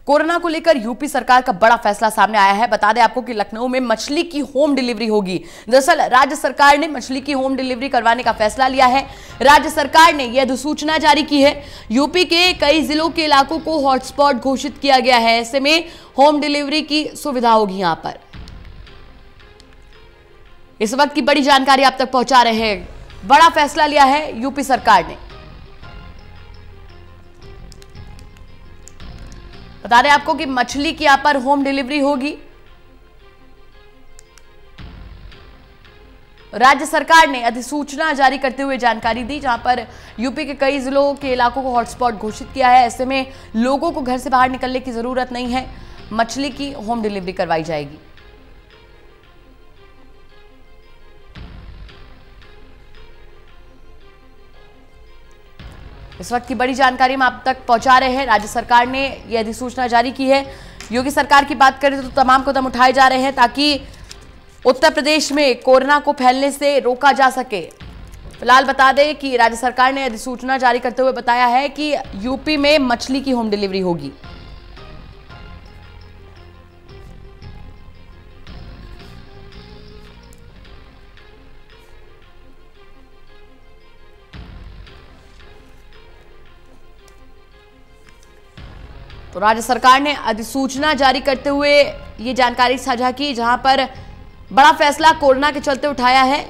Corona को लेकर UP सरकार का बड़ा फैसला सामने आया है। बता दें आपको कि लखनऊ में मछली की होम डिलीवरी होगी। दरअसल राज्य सरकार ने मछली की होम डिलीवरी करवाने का फैसला लिया है। राज्य सरकार ने यह अधिसूचना जारी की है। यूपी के कई जिलों के इलाकों को हॉटस्पॉट घोषित किया गया है। ऐसे में होम डिलीवरी की सुविधा होगी यहां पर। इस वक्त की बड़ी जानकारी आप तक पहुंचा रहे हैं। बड़ा फैसला लिया है यूपी सरकार ने। बता रहे आपको कि मछली की यहां पर होम डिलीवरी होगी। राज्य सरकार ने अधिसूचना जारी करते हुए जानकारी दी, जहां पर यूपी के कई जिलों के इलाकों को हॉटस्पॉट घोषित किया है। ऐसे में लोगों को घर से बाहर निकलने की जरूरत नहीं है। मछली की होम डिलीवरी करवाई जाएगी। इस वक्त की बड़ी जानकारी हम आप तक पहुंचा रहे हैं। राज्य सरकार ने यह अधिसूचना जारी की है। योगी सरकार की बात करें तो तमाम कदम उठाए जा रहे हैं ताकि उत्तर प्रदेश में कोरोना को फैलने से रोका जा सके। फिलहाल बता दें कि राज्य सरकार ने अधिसूचना जारी करते हुए बताया है कि यूपी में मछली की होम डिलीवरी होगी। तो राज्य सरकार ने अधिसूचना जारी करते हुए ये जानकारी साझा की, जहां पर बड़ा फैसला कोरोना के चलते उठाया है।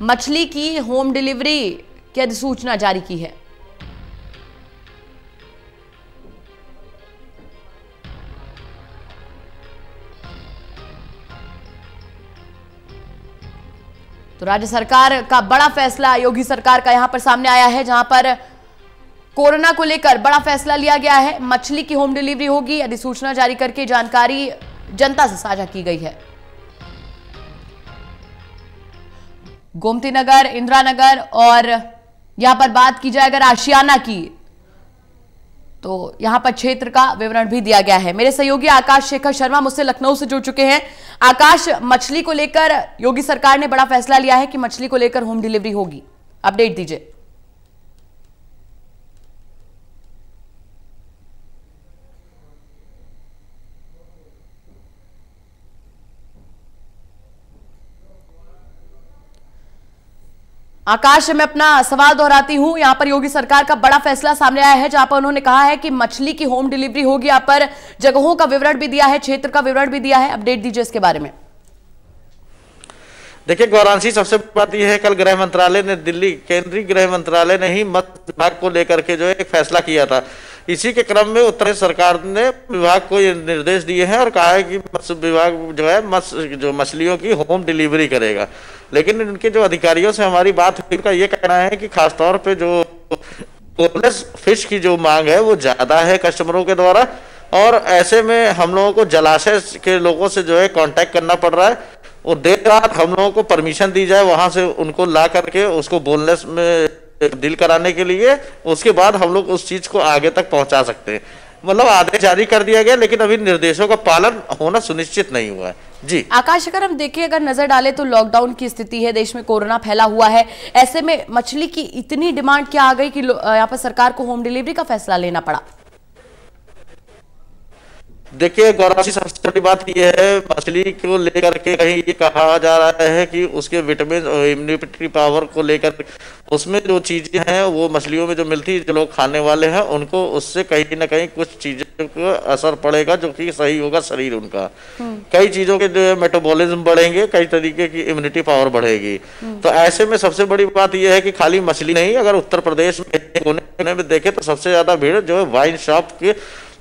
मछली की होम डिलीवरी की अधिसूचना जारी की है। तो राज्य सरकार का बड़ा फैसला योगी सरकार का यहां पर सामने आया है, जहां पर कोरोना को लेकर बड़ा फैसला लिया गया है। मछली की होम डिलीवरी होगी। अधिसूचना जारी करके जानकारी जनता से साझा की गई है। गोमती नगर, इंदिरा नगर और यहां पर बात की जाए अगर आशियाना की, तो यहां पर क्षेत्र का विवरण भी दिया गया है। मेरे सहयोगी आकाश शेखर शर्मा मुझसे लखनऊ से जुड़ चुके हैं। आकाश, मछली को लेकर योगी सरकार ने बड़ा फैसला लिया है कि मछली को लेकर होम डिलीवरी होगी, अपडेट दीजिए। आकाश, मैं अपना सवाल दोहराती हूं। यहां पर योगी सरकार का बड़ा फैसला सामने आया है, जहां पर उन्होंने कहा है कि मछली की होम डिलीवरी होगी। यहां पर जगहों का विवरण भी दिया है, क्षेत्र का विवरण भी दिया है। अपडेट दीजिए इसके बारे में। देखिए गौरांशी, सबसे बड़ी बात यह है, कल गृह मंत्रालय ने, दिल्ली केंद्रीय गृह मंत्रालय ने ही मत्स्य विभाग को लेकर के जो है एक फैसला किया था। इसी के क्रम में उत्तर प्रदेश सरकार ने विभाग को ये निर्देश दिए हैं और कहा है कि मत्स्य विभाग जो है जो मछलियों की होम डिलीवरी करेगा। लेकिन इनके जो अधिकारियों से हमारी बात हुई, उनका ये कहना है कि खासतौर पे जो बोनलेस फिश की जो मांग है वो ज्यादा है कस्टमरों के द्वारा, और ऐसे में हम लोगों को जलाशय के लोगों से जो है कांटेक्ट करना पड़ रहा है। और देर रात हम लोगों को परमिशन दी जाए वहां से उनको ला करके उसको बोनलेस में डील कराने के लिए, उसके बाद हम लोग उस चीज को आगे तक पहुंचा सकते हैं। मतलब आदेश जारी कर दिया गया, लेकिन अभी निर्देशों का पालन होना सुनिश्चित नहीं हुआ है। जी आकाश, अगर हम देखें, अगर नजर डालें तो लॉकडाउन की स्थिति है, देश में कोरोना फैला हुआ है। ऐसे में मछली की इतनी डिमांड क्या आ गई कि यहाँ पर सरकार को होम डिलीवरी का फैसला लेना पड़ा? देखिए गौरांशी, सबसे बड़ी बात यह है, मछली को लेकर के कहीं ये कहा जा रहा है कि उसके विटामिन और इम्यूनिटी पावर को लेकर उसमें जो चीजें हैं वो मछलियों में जो मिलती है, जो लोग खाने वाले हैं उनको उससे कहीं ना कहीं कुछ चीजों को असर पड़ेगा जो कि सही होगा शरीर उनका। कई चीजों के जो मेटाबॉलिज्म बढ़ेंगे, कई तरीके की इम्यूनिटी पावर बढ़ेगी। तो ऐसे में सबसे बड़ी बात यह है कि खाली मछली नहीं, अगर उत्तर प्रदेश में देखे तो सबसे ज्यादा भीड़ जो है वाइन शॉप के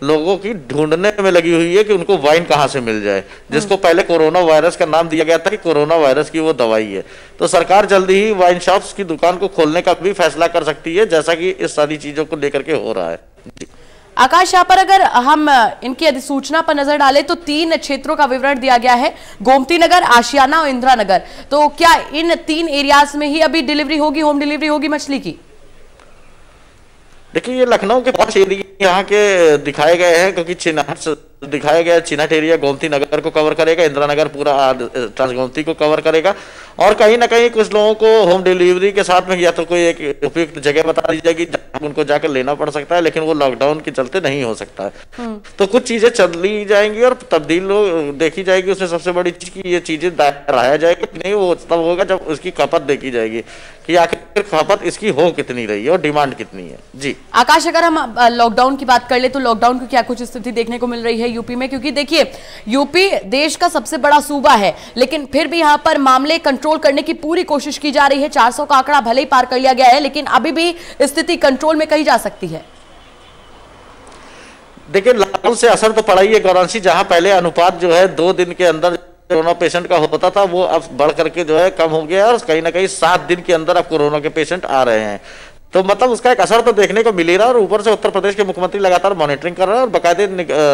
लोगों की ढूंढने में लगी हुई है कि उनको वाइन कहां से मिल जाए, जिसको पहले कोरोना वायरस का नाम दिया गया था कि कोरोना वायरस की वो दवाई है। तो सरकार जल्दी ही वाइन शॉप्स की दुकान को खोलने का भी फैसला कर सकती है, जैसा कि इस सारी चीजों को लेकर के हो रहा है। आकाश, यहाँ पर अगर हम इनकी अधिसूचना पर नजर डालें तो 3 क्षेत्रों का विवरण दिया गया है, गोमती नगर, आशियाना और इंदिरा नगर। तो क्या इन 3 एरियाज में ही अभी डिलीवरी होगी, होम डिलीवरी होगी मछली की? देखिए ये लखनऊ के 5 एरिया यहाँ के दिखाए गए हैं, क्योंकि चिन्हाट दिखाया गया चिनाट एरिया गोमती नगर को कवर करेगा, इंदिरा नगर पूरा ट्रांसगोमती को कवर करेगा, और कहीं ना कहीं कुछ लोगों को होम डिलीवरी के साथ में या तो कोई एक उपयुक्त जगह बता दी जाएगी उनको जाकर लेना पड़ सकता है, लेकिन वो लॉकडाउन के चलते नहीं हो सकता है। तो कुछ चीजें चली जाएंगी और तब्दील देखी जाएगी। उसमें सबसे बड़ी चीज की ये चीजें दोहराया जाएगा कि नहीं, वो तब होगा जब उसकी खपत देखी जाएगी कि आखिर खपत इसकी हो कितनी रही है और डिमांड कितनी है। जी आकाश, अगर हम लॉकडाउन की बात कर ले तो लॉकडाउन की क्या कुछ स्थिति देखने को मिल रही है यूपी में? क्योंकि देखिए यूपी देश का सबसे बड़ा सूबा है, लेकिन फिर भी यहाँ पर मामले कंट्रोल करने की पूरी कोशिश की जा रही है। 400 का आंकड़ा भले ही पार कर लिया गया है, लेकिन अभी भी स्थिति कंट्रोल में कही जा सकती है। देखिए लॉकडाउन से असर तो पड़ा ही है गौरांशी। जहां पहले अनुपात जो है 2 दिन के अंदर कोरोना पेशेंट का होता था, वो अब बढ़ करके जो है कम हो गया और कहीं ना कहीं 7 दिन के अंदर अब कोरोना के पेशेंट आ रहे हैं। तो मतलब उसका एक असर तो देखने को मिल ही रहा है। और ऊपर से उत्तर प्रदेश के मुख्यमंत्री लगातार मॉनिटरिंग कर रहे हैं और बाकायदे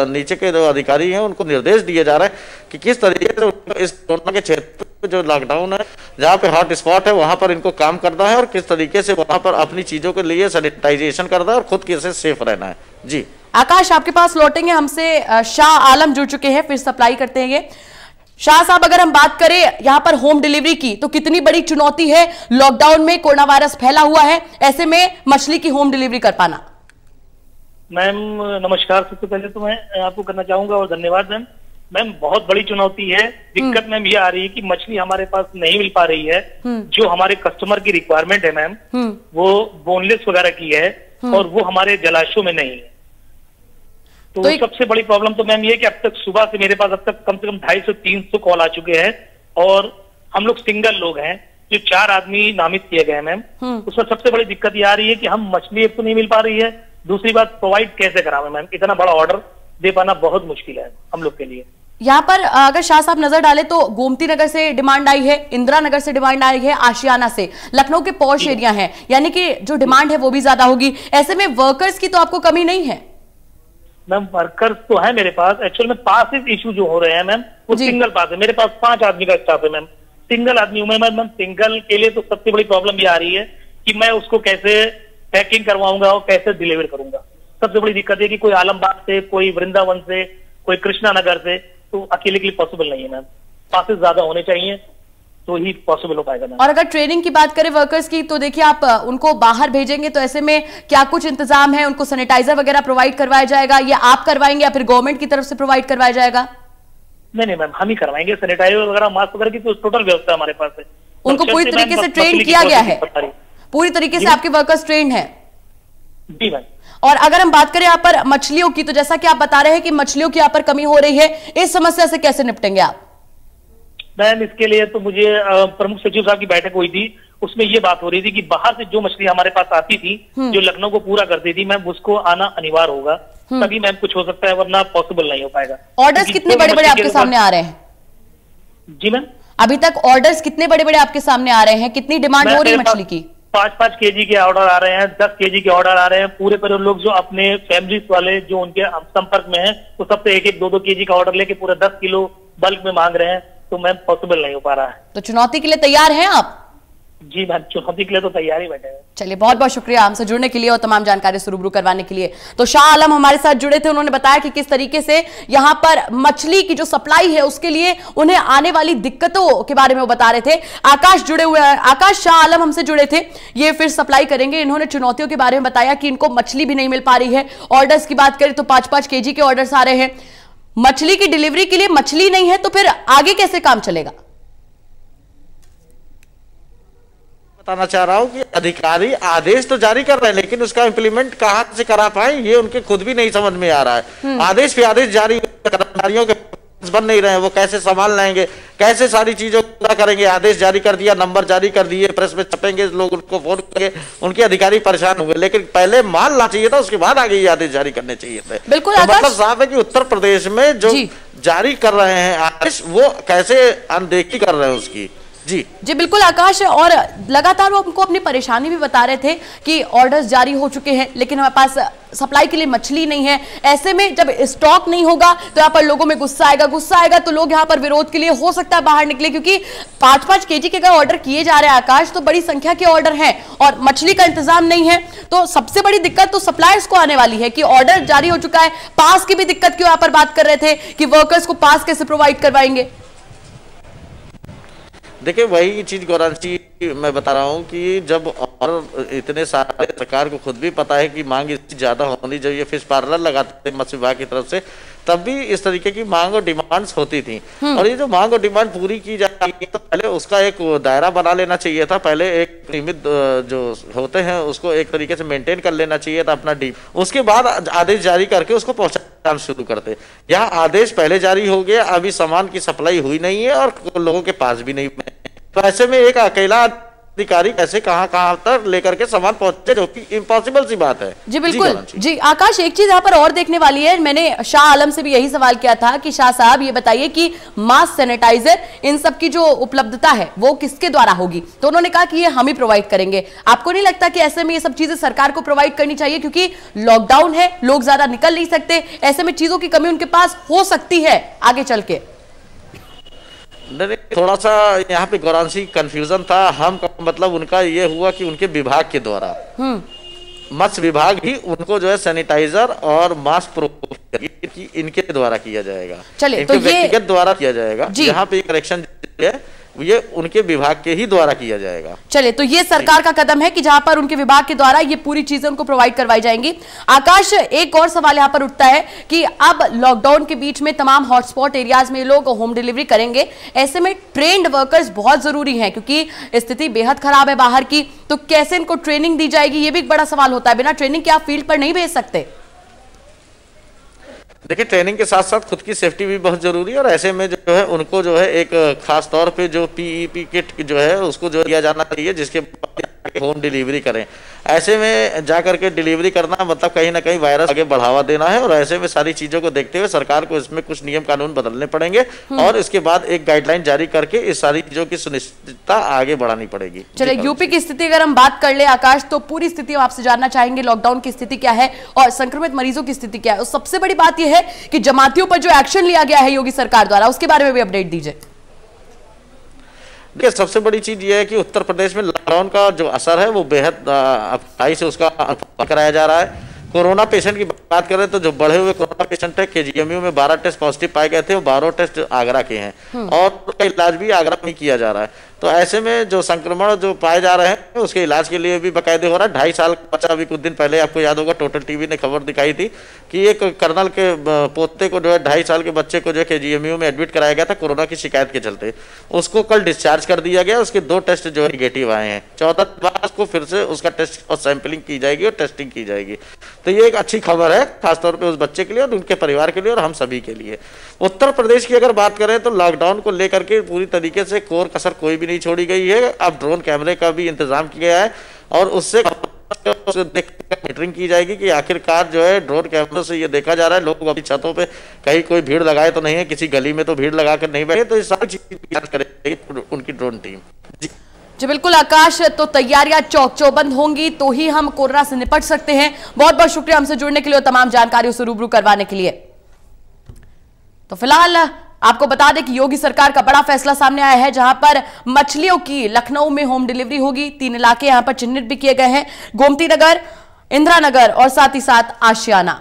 नीचे के जो अधिकारी हैं उनको निर्देश दिए जा रहे हैं कि किस तरीके से इस कोरोना के क्षेत्र में जो लॉकडाउन है, जहाँ पे हॉट स्पॉट है, वहां पर इनको काम करना है और किस तरीके से वहां पर अपनी चीजों के लिए सैनिटाइजेशन करना है और खुद कैसे सेफ रहना है। जी आकाश, आपके पास लौटेंगे, हमसे शाह आलम जुड़ चुके हैं, फिर सप्लाई करते हैं। शाह साहब, अगर हम बात करें यहां पर होम डिलीवरी की, तो कितनी बड़ी चुनौती है लॉकडाउन में, कोरोना वायरस फैला हुआ है, ऐसे में मछली की होम डिलीवरी कर पाना? मैम नमस्कार, सबसे पहले तो मैं आपको करना चाहूंगा और धन्यवाद मैम। मैम बहुत बड़ी चुनौती है, दिक्कत मैम ये आ रही है कि मछली हमारे पास नहीं मिल पा रही है। जो हमारे कस्टमर की रिक्वायरमेंट है मैम, वो बोनलेस वगैरह की है और वो हमारे जलाशयों में नहीं है। तो सबसे बड़ी प्रॉब्लम तो मैम ये कि अब तक सुबह से मेरे पास अब तक कम से कम 250 से 300 कॉल आ चुके हैं और हम लोग सिंगल लोग हैं, जो 4 आदमी नामित किए गए हैं मैम। उसमें सबसे बड़ी दिक्कत ये आ रही है कि हम मछली एक तो नहीं मिल पा रही है, दूसरी बात प्रोवाइड कैसे करावें मैम, इतना बड़ा ऑर्डर दे पाना बहुत मुश्किल है हम लोग के लिए। यहाँ पर अगर शाह साहब नजर डाले तो गोमती नगर से डिमांड आई है, इंदिरा नगर से डिमांड आई है, आशियाना से, लखनऊ के पॉश एरिया है, यानी कि जो डिमांड है वो भी ज्यादा होगी। ऐसे में वर्कर्स की तो आपको कमी नहीं है? मैम वर्कर्स तो है मेरे पास, एक्चुअल में पासेस इशू जो हो रहे हैं मैम वो सिंगल पास है। मेरे पास 5 आदमी का स्टाफ है मैम, सिंगल आदमी हूं मैम। सिंगल के लिए तो सबसे बड़ी प्रॉब्लम ये आ रही है कि मैं उसको कैसे पैकिंग करवाऊंगा और कैसे डिलीवर करूंगा। सबसे बड़ी दिक्कत है कि कोई आलमबाग से, कोई वृंदावन से, कोई कृष्णा नगर से, तो अकेले के लिए पॉसिबल नहीं है मैम। पासेस ज्यादा होने चाहिए तो ही पॉसिबल हो पाएगा मैम। और अगर ट्रेनिंग की बात करें वर्कर्स की, तो देखिए आप उनको बाहर भेजेंगे तो ऐसे में क्या कुछ इंतजाम है? उनको सैनिटाइजर वगैरह प्रोवाइड करवाया जाएगा, या आप करवाएंगे या फिर गवर्नमेंट की तरफ से प्रोवाइड करवाया जाएगा? नहीं मैम, हम ही करवाएंगे। सैनिटाइजर वगैरह, मास्क वगैरह की तो टोटल व्यवस्था हमारे पास है। उनको पूरी तरीके से ट्रेन किया गया है? पूरी तरीके से आपके वर्कर्स ट्रेंड है? जी मैम। और अगर हम बात करें यहाँ पर मछलियों की, तो जैसा कि आप बता रहे हैं कि मछलियों की यहाँ पर कमी हो रही है, इस समस्या से कैसे निपटेंगे आप? मैम इसके लिए तो मुझे प्रमुख सचिव साहब की बैठक हुई थी, उसमें ये बात हो रही थी कि बाहर से जो मछली हमारे पास आती थी, जो लखनऊ को पूरा करती थी मैम, उसको आना अनिवार्य होगा, तभी मैम कुछ हो सकता है, वरना पॉसिबल नहीं हो पाएगा। ऑर्डर्स कितने बड़े बड़े आपके सामने आ रहे हैं? जी मैम, अभी तक ऑर्डर्स कितने बड़े बड़े आपके सामने आ रहे हैं? कितनी डिमांड हो रही है मछली की? 5-5 केजी के ऑर्डर आ रहे हैं, 10 केजी के ऑर्डर आ रहे हैं। पूरे लोग जो अपने फैमिलीज वाले जो उनके संपर्क में हैं, वो सबसे 1-1, 2-2 केजी का ऑर्डर लेके पूरा 10 किलो बल्क में मांग रहे हैं, तो मैम पॉसिबल नहीं हो पा रहा है। तो चुनौती के लिए तैयार हैं आप? जी मैम, चुनौती के लिए तो तैयार ही बैठे हैं। चलिए, बहुत बहुत शुक्रिया हमसे जुड़ने के लिए और तमाम जानकारी से रूबरू करवाने के लिए। तो शाह आलम हमारे साथ जुड़े थे, उन्होंने बताया कि किस तरीके से यहां पर मछली की जो सप्लाई है उसके लिए उन्हें आने वाली दिक्कतों के बारे में वो बता रहे थे। आकाश जुड़े हुए हैं, आकाश, शाह आलम हमसे जुड़े थे, ये फिर सप्लाई करेंगे। इन्होंने चुनौतियों के बारे में बताया कि इनको मछली भी नहीं मिल पा रही है। ऑर्डर्स की बात करें तो 5-5 केजी के ऑर्डर्स आ रहे हैं। मछली की डिलीवरी के लिए मछली नहीं है, तो फिर आगे कैसे काम चलेगा? बताना चाह रहा हूं कि अधिकारी आदेश तो जारी कर रहे हैं, लेकिन उसका इम्प्लीमेंट कहां से करा पाए ये उनके खुद भी नहीं समझ में आ रहा है। आदेश पे आदेश जारी, कर्मचारियों के बन नहीं रहे हैं, वो कैसे संभाल लेंगे, कैसे सारी चीजों पूरा करेंगे। आदेश जारी कर दिया, नंबर जारी कर दिए, प्रेस में छपेंगे, लोग उनको फोन करेंगे, उनके अधिकारी परेशान होंगे, लेकिन पहले मान ला चाहिए था, उसके बाद आगे ये आदेश जारी करने चाहिए थे। बिल्कुल, तो मतलब साफ है कि उत्तर प्रदेश में जो जारी कर रहे हैं आदेश, वो कैसे अनदेखी कर रहे हैं उसकी। जी बिल्कुल आकाश, और लगातार वो हमको अपनी परेशानी भी बता रहे थे कि ऑर्डर्स जारी हो चुके हैं लेकिन हमारे पास सप्लाई के लिए मछली नहीं है। ऐसे में जब स्टॉक नहीं होगा तो यहाँ पर लोगों में गुस्सा आएगा तो लोग यहाँ पर विरोध के लिए हो सकता है बाहर निकले, क्योंकि 5-5 केजी के अगर ऑर्डर किए जा रहे हैं आकाश तो बड़ी संख्या के ऑर्डर हैं और मछली का इंतजाम नहीं है। तो सबसे बड़ी दिक्कत तो सप्लायर्स को आने वाली है कि ऑर्डर जारी हो चुका है, पास की भी दिक्कत की यहाँ पर बात कर रहे थे कि वर्कर्स को पास कैसे प्रोवाइड करवाएंगे। देखिए वही चीज गौरांश जी मैं बता रहा हूँ कि जब और इतने सारे सरकार को खुद भी पता है कि मांग इससे ज्यादा होनी, जब ये फिश पार्लर लगाते थे मत्स्य विभाग की तरफ से तब भी इस तरीके की मांग और डिमांड्स होती थी। और ये जो मांग और डिमांड पूरी की जाती है तो पहले उसका एक दायरा बना लेना चाहिए था, पहले एक नियमित जो होते हैं उसको एक तरीके से मेंटेन कर लेना चाहिए था अपना डी, उसके बाद आदेश जारी करके उसको पहुंचाना शुरू करते। यहाँ आदेश पहले जारी हो गया, अभी सामान की सप्लाई हुई नहीं है और लोगों के पास भी नहीं, तो ऐसे में एक अकेला अधिकारी कैसे कहां तक लेकर के सामान पहुंचे, जो कि इम्पॉसिबल सी बात है। जी बिल्कुल जी आकाश, एक चीज यहाँ पर और देखने वाली है, मैंने शाह आलम से भी यही सवाल किया था कि शाह साहब ये बताइए कि मास्क, सैनिटाइजर, इन सब की जो उपलब्धता है वो किसके द्वारा होगी, तो उन्होंने कहा कि ये हम ही प्रोवाइड करेंगे। आपको नहीं लगता कि ऐसे में ये सब चीजें सरकार को प्रोवाइड करनी चाहिए, क्योंकि लॉकडाउन है, लोग ज्यादा निकल नहीं सकते, ऐसे में चीजों की कमी उनके पास हो सकती है आगे चल के। थोड़ा सा यहाँ पे गौरांशी कंफ्यूजन था, हम मतलब उनका ये हुआ कि उनके विभाग के द्वारा मत्स्य विभाग ही उनको जो है सैनिटाइजर और मास्क प्रोवाइड इनके द्वारा किया जाएगा, चलिए तो ये व्यक्तिगत द्वारा किया जाएगा। यहाँ पे करेक्शन है ये उनके विभाग के ही द्वारा किया जाएगा। चलिए तो ये सरकार का कदम है कि जहां पर उनके विभाग के द्वारा ये पूरी चीजें उनको प्रोवाइड करवाई जाएंगी। आकाश, एक और सवाल यहां पर उठता है कि अब लॉकडाउन के बीच में तमाम हॉटस्पॉट एरियाज में लोग होम डिलीवरी करेंगे, ऐसे में ट्रेन्ड वर्कर्स बहुत जरूरी हैं क्योंकि स्थिति बेहद खराब है बाहर की, तो कैसे इनको ट्रेनिंग दी जाएगी ये भी एक बड़ा सवाल होता है। बिना ट्रेनिंग के आप फील्ड पर नहीं भेज सकते। देखिए ट्रेनिंग के साथ साथ खुद की सेफ्टी भी बहुत जरूरी है और ऐसे में जो है उनको जो है एक खास तौर पे जो पीईपी किट जो है उसको जो दिया जाना चाहिए जिसके होम डिलीवरी करें। ऐसे में जाकर के डिलीवरी करना मतलब कहीं ना कहीं वायरस आगे बढ़ावा देना है और ऐसे में सारी चीजों को देखते हुए सरकार को इसमें कुछ नियम कानून बदलने पड़ेंगे और इसके बाद एक गाइडलाइन जारी करके इस सारी चीजों की सुनिश्चितता आगे बढ़ानी पड़ेगी। चलिए यूपी की स्थिति अगर हम बात कर ले आकाश, तो पूरी स्थिति हम आपसे जानना चाहेंगे, लॉकडाउन की स्थिति क्या है और संक्रमित मरीजों की स्थिति क्या है। सबसे बड़ी बात यह है कि जमातियों पर जो एक्शन लिया गया है योगी सरकार द्वारा, उसके बारे में भी अपडेट दीजिए। देखिए सबसे बड़ी चीज ये है कि उत्तर प्रदेश में लॉकडाउन का जो असर है वो बेहद अफवाही से उसका कराया जा रहा है। कोरोना पेशेंट की बात करें तो जो बढ़े हुए कोरोना पेशेंट है केजीएमयू में 12 टेस्ट पॉजिटिव पाए गए थे, वो 12 टेस्ट आगरा के हैं और उसका इलाज भी आगरा में किया जा रहा है। तो ऐसे में जो संक्रमण जो पाए जा रहे हैं उसके इलाज के लिए भी बाकायदे हो रहा है। 2.5 साल का बच्चा, अभी कुछ दिन पहले आपको याद होगा टोटल टीवी ने खबर दिखाई थी कि एक कर्नल के पोते को जो है 2.5 साल के बच्चे को जो है केजीएमयू में एडमिट कराया गया था कोरोना की शिकायत के चलते। उसको कल डिस्चार्ज कर दिया गया, उसके 2 टेस्ट जो है निगेटिव आए हैं। 14 मार्च को फिर से उसका टेस्ट और सैंपलिंग की जाएगी और टेस्टिंग की जाएगी। तो ये एक अच्छी खबर है खासतौर पर उस बच्चे के लिए और उनके परिवार के लिए और हम सभी के लिए। उत्तर प्रदेश की अगर बात करें तो लॉकडाउन को लेकर के पूरी तरीके से कोर कसर कोई भी नहीं छोड़ी गई है। अब ड्रोन कैमरे का भी इंतजाम किया गया है और उससे मॉनिटरिंग की जाएगी कि आखिरकार जो है ड्रोन कैमरे से ये देखा जा रहा है लोग अपनी छतों पे कहीं कोई भीड़ लगाए तो नहीं है, किसी गली में तो भीड़ लगा कर नहीं बैठे, तो ये सारी चीज की जांच करेगी उनकी ड्रोन टीम। जी बिल्कुल आकाश, तो तैयारियां चौक चौबंद होंगी तो ही हम कोरोना से निपट सकते हैं। बहुत बहुत शुक्रिया हमसे जुड़ने के लिए और तमाम जानकारियों से रूबरू करवाने के लिए। तो फिलहाल आपको बता दें कि योगी सरकार का बड़ा फैसला सामने आया है, जहां पर मछलियों की लखनऊ में होम डिलीवरी होगी। 3 इलाके यहां पर चिन्हित भी किए गए हैं, गोमती नगर, इंदिरा नगर और साथ ही साथ आशियाना।